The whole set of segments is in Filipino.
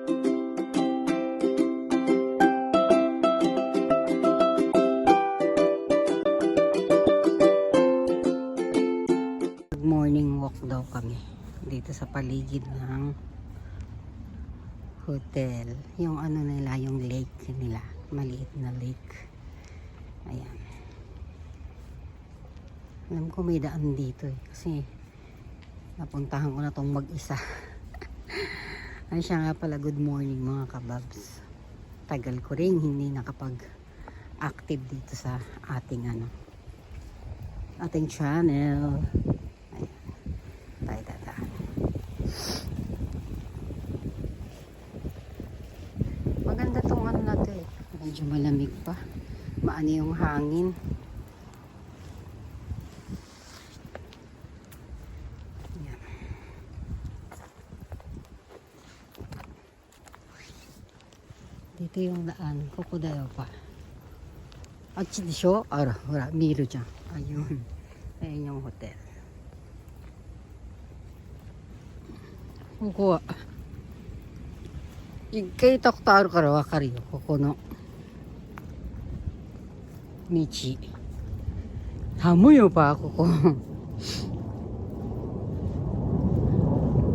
Morning walk daw kami dito sa paligid ng hotel. Yung ano nila, yung lake nila, maliit na lake. Ayan, alam ko may daan dito kasi napuntahan ko na tong mag-isa. Ay siya nga pala, good morning mga kababs. Tagal ko rin hindi nakapag active dito sa ating channel. Maganda tong na to eh. Medyo malamig pa. Maano yung hangin. Yan. Dito yung daan. Kokodayo pa. Achi desho? Ara, hora, miru dyan. Ayun. Ayun yung hotel. ここは一回行ったことあるからわかるよ、ここの道。寒いよば、ここ。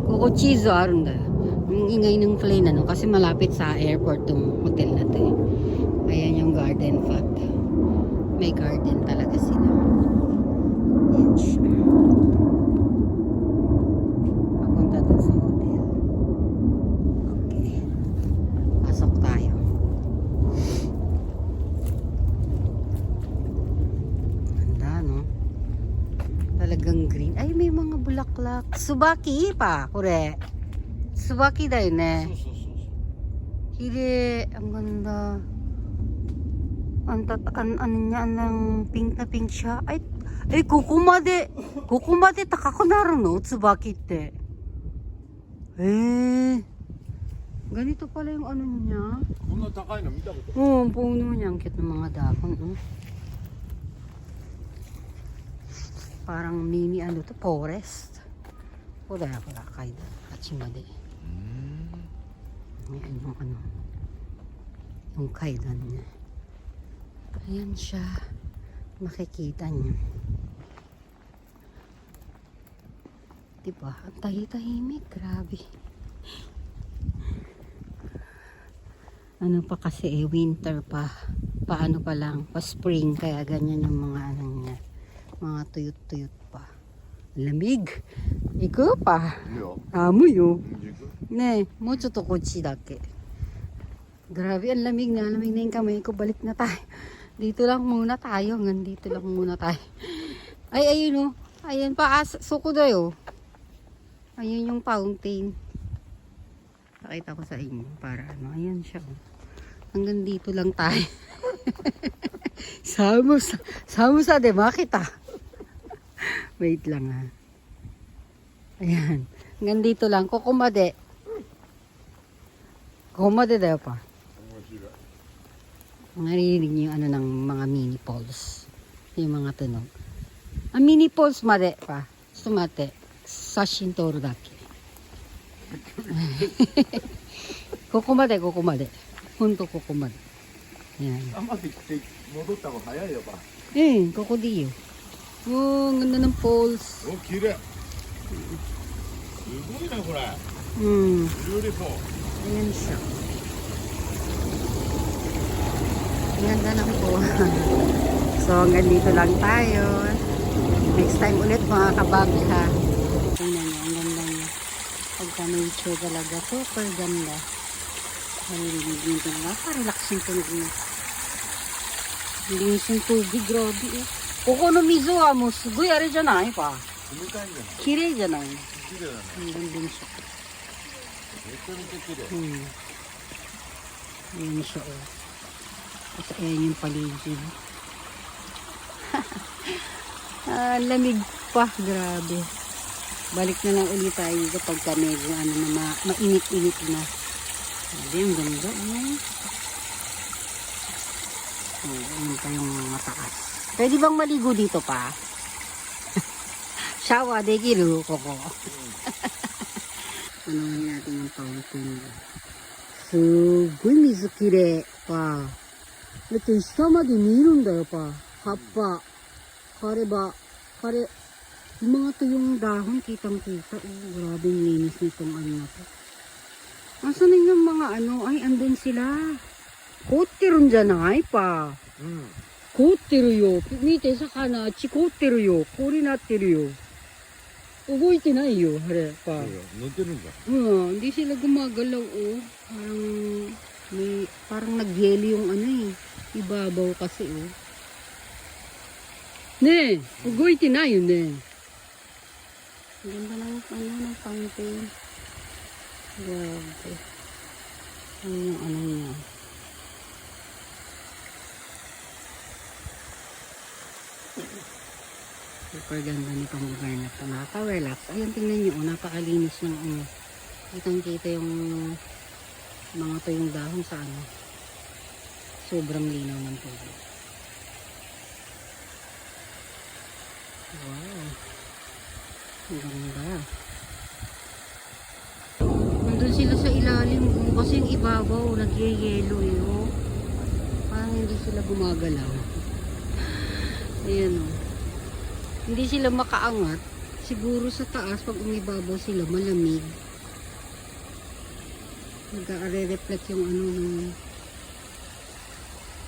ここチーズあるんだよ。Ingay ng plane kasi malapit sa airport tong hotel na to eh. Ayan yung garden fat. May garden talaga sila. Ayan siya. Papunta dun sa hotel. Okay. Pasok tayo. Ganda, no? Talagang green. Ay, may mga bulaklak. Tsubaki pa, kore. Tsubaki da yo ne. Kirei. Ang ganda. Ano niya, ang pink na pink siya. Ay, ここまで高くなるの? Tsubakiって. Ganito pala yung ano niya. こんな高いの見たこと Oo, ang puno niya. Ang cute ng mga dahon. Parang mini ano to, forest. Wala kayo. Hachimade. Ayan yung ano. Yung kaidan niya. Ayan siya. Makikita niyo. Diba? Ang tahimik. Grabe. Ano pa kasi winter pa. Paano pa lang. Pa spring. Kaya ganyan yung mga ano niya. Mga tuyot-tuyot pa. Lamig. Ikaw pa. Amoy yo. Ne, mo choto kochi dake. Grabe, ang lamig na. Lamig na yung kamay ko. Balik na tayo. Dito lang muna tayo. Dito lang muna tayo. Ay, ayun o. Ayan pa. Suko dayo. Ayun yung fountain. Pakita ko sa inyo. Para ano. Ayan siya. Hanggang dito lang tayo. Samusa de makita. Wait lang ha. Ayan. Hanggang dito lang. Kokomade. Kokomade dayo pa. Narinig niyo yung ano ng mga mini falls. Yung mga tunog. Ang mini falls made pa. Sumate. Sashin toru dake. Kokomade. Honto kokomade. Yan. あんまり戻った方が早いよば。ここでいいよ。Oh, ang ganda ng falls. お、綺麗。すごいなこれ。Beautiful. Ayan siya. Ganda ng po. So, hanggang dito lang tayo. Next time ulit mga kababi ha. Tingnan nyo, ang ganda nyo. Pagka-nature talaga. Super ganda. Narinig nyo ito. Nakarelax yung tunog nyo. Linis yung tubig. Grabe eh. Koko no mizu wa mo sugoi are janai pa. 冷たいんじゃない。 Kirei janai. 綺麗だね。 Ang ganda siya. めちゃめちゃ綺麗。 Ayan siya oh. Tapos ayan yung paligid. Lamig pa. Grabe. Balik na lang ulit tayo kapag medyo ano na mainit-init na. Grabe, ang ganda. Ayan pa yung mataas. Pwede bang maligo dito pa? Shawa, dekiru, koko. Punuhin natin yung fountain. すっごい水きれいpa. だって下まで見えるんだよpa. 葉っぱ。Kare ba? Kare, yung mga tuyong dahon, kitang-kita. Oh, grabe yung linis nitong ano na to. Asan na yung mga ano? Ay, andun sila. Koterun janai pa. うん。凍ってるよ。見て、魚、あっち凍ってるよ。氷なってるよ。動いてないよ、あれ、pa. 乗ってるんだ。 Hindi sila gumagalaw, oh. Parang nag-yelo yung ano eh. Ibabaw kasi, oh. Ne, ugoy na yun, ne. Ang ganda ng, ng fountain. Grabe. Ano yung ano niya. Super ganda nitong lugar na ito. Nakaka-relax. Ayun, tingnan nyo, oh, napakalinis ng ano. Kitang-kita yung mga tuyong dahon sa ano. Sobrang linaw ng tubig. Wow. Ang ganda. Nandun sila sa ilalim, oh, kasi yung ibabaw, nagyayelo eh, oh. Parang hindi sila gumagalaw. Ayan, oh. Hindi sila makaangat. Siguro sa taas, pag umibabaw sila, malamig. Nag-reflect yung ano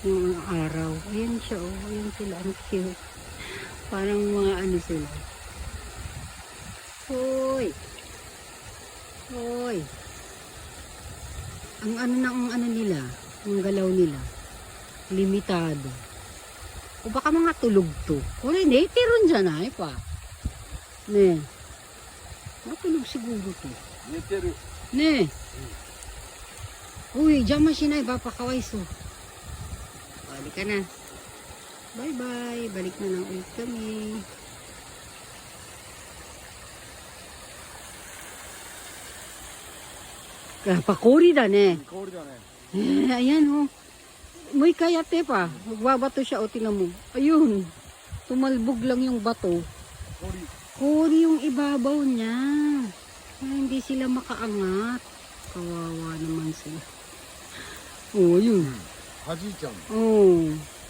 yung araw. Ayan siya, oh. Ayan sila. Ang cute. Parang mga ano sila. Hoy! Hoy! Ang ano nila, ang galaw nila, limitado. O baka mga tulog to. O hindi, tiron dyan ay pa. Ne. Matulog siguro to. 寝てる。 Ne. Uy, dyan masinay, papakaway so. Balik ka na. Bye-bye. Balik na lang ulit kami. Pakuri da ne. 香りだね。 Ayan oh. May kayate pa. Magbabato siya o tinan mo. Ayun. Tumalbog lang yung bato. 香り。 Kuri yung ibabaw niya. Ay, hindi sila makaangat. Kawawa naman sila. Oh, yun. はじいちゃうの。 Oh.